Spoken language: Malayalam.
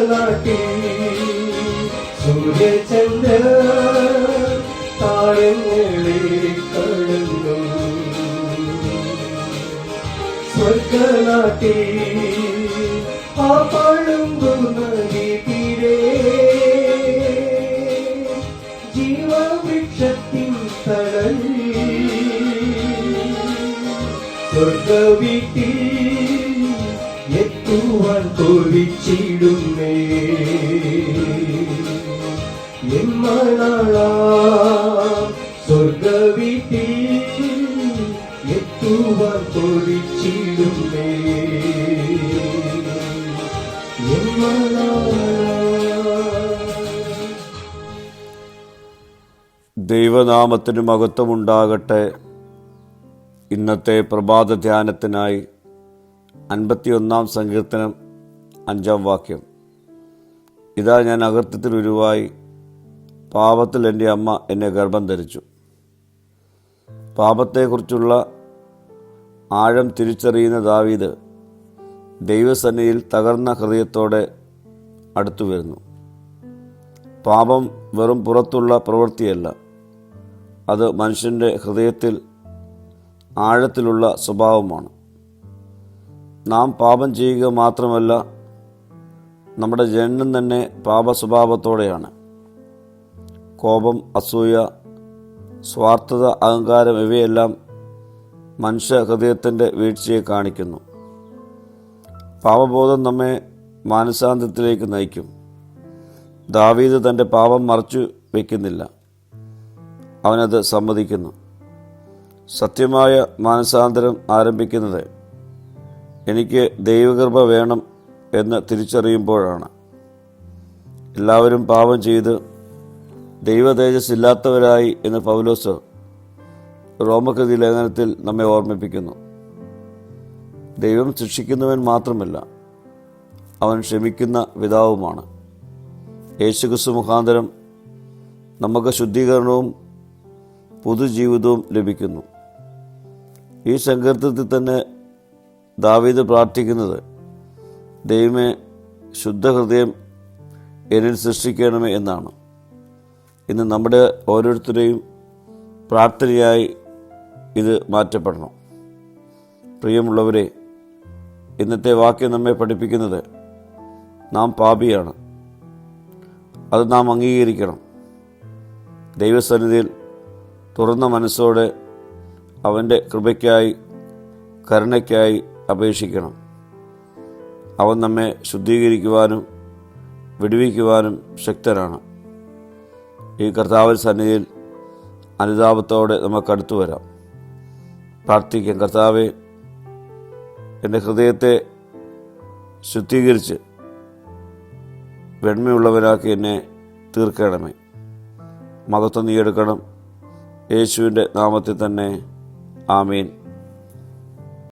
സ്വർഗനാട്ടി സൂര്യചന്ദ്ര താരങ്ങളെ കടന്നു സ്വർഗനാട്ടി ആ പഴുമ്പു നദി തീരെ ജീവവൃക്ഷത്തിൻ തണലിൽ സ്വർഗവീട്ടിൽ എത്തുവാൻ കൊതിച്ചിടുന്നേ എന്നാളാ സ്വർഗവീട്ടിൽ എത്തുവാൻ കൊതിച്ചിടുന്നേ ദൈവനാമത്തിന് മഹത്വമുണ്ടാകട്ടെ. ഇന്നത്തെ പ്രഭാത ധ്യാനത്തിനായി 51 സങ്കീർത്തനം 5 വാക്യം. ഇതാ ഞാൻ അകൃത്യത്തിൽ ഉരുവായി, പാപത്തിൽ എൻ്റെ അമ്മ എന്നെ ഗർഭം ധരിച്ചു. പാപത്തെക്കുറിച്ചുള്ള ആഴം തിരിച്ചറിയുന്ന ദാവീദ് ദൈവസന്നിധിയിൽ തകർന്ന ഹൃദയത്തോടെ അടുത്തു വരുന്നു. പാപം വെറും പുറത്തുള്ള പ്രവൃത്തിയല്ല, അത് മനുഷ്യൻ്റെ ഹൃദയത്തിൽ ആഴത്തിലുള്ള സ്വഭാവമാണ്. നാം പാപം ചെയ്യുക മാത്രമല്ല, നമ്മുടെ ജനനം തന്നെ പാപ സ്വഭാവത്തോടെയാണ്. കോപം, അസൂയ, സ്വാർത്ഥത, അഹങ്കാരം ഇവയെല്ലാം മനുഷ്യ ഹൃദയത്തിൻ്റെ വീഴ്ചയെ കാണിക്കുന്നു. പാപബോധം നമ്മെ മാനസാന്തരത്തിലേക്ക് നയിക്കും. ദാവീദ് തൻ്റെ പാപം മറച്ചു വയ്ക്കുന്നില്ല, അവനത് സമ്മതിക്കുന്നു. സത്യമായ മാനസാന്തരം ആരംഭിക്കുന്നത് എനിക്ക് ദൈവകൃപ വേണം എന്ന് തിരിച്ചറിയുമ്പോഴാണ്. എല്ലാവരും പാപം ചെയ്ത് ദൈവ തേജസ് ഇല്ലാത്തവരായി എന്ന് പൗലോസ് റോമകൃതി ലേഖനത്തിൽ നമ്മെ ഓർമ്മിപ്പിക്കുന്നു. ദൈവം ശിക്ഷിക്കുന്നവൻ മാത്രമല്ല, അവൻ ക്ഷമിക്കുന്ന പിതാവുമാണ്. യേശുക്രിസ്തു മുഖാന്തരം നമുക്ക് ശുദ്ധീകരണവും പുതുജീവിതവും ലഭിക്കുന്നു. ഈ സങ്കീർത്തനത്തിൽ തന്നെ ദാവീദ് പ്രാർത്ഥിക്കുന്നത്, ദൈവമേ ശുദ്ധഹൃദയം എന്നിൽ സൃഷ്ടിക്കണമേ എന്നാണ്. ഇന്ന് നമ്മുടെ ഓരോരുത്തരെയും പ്രാർത്ഥനയായി ഇത് മാറ്റപ്പെടണം. പ്രിയമുള്ളവരെ, ഇന്നത്തെ വാക്യം നമ്മെ പഠിപ്പിക്കുന്നത് നാം പാപിയാണ്. അത് നാം അംഗീകരിക്കണം. ദൈവസന്നിധിയിൽ തുറന്ന മനസ്സോടെ അവൻ്റെ കൃപയ്ക്കായി, കരുണയ്ക്കായി അപേക്ഷിക്കണം. അവൻ നമ്മെ ശുദ്ധീകരിക്കുവാനും വിടുവിക്കുവാനും ശക്തനാണ്. ഈ കർത്താവിൻ്റെ സന്നിധിയിൽ അനുതാപത്തോടെ നമുക്കടുത്തു വരാം. പ്രാർത്ഥിക്കാം. കർത്താവേ, എൻ്റെ ഹൃദയത്തെ ശുദ്ധീകരിച്ച് വെണ്മയുള്ളവനാക്കി എന്നെ തീർക്കണമേ. മഹത്വം നീ എടുക്കണം. യേശുവിൻ്റെ നാമത്തിൽ തന്നെ. ആമീൻ.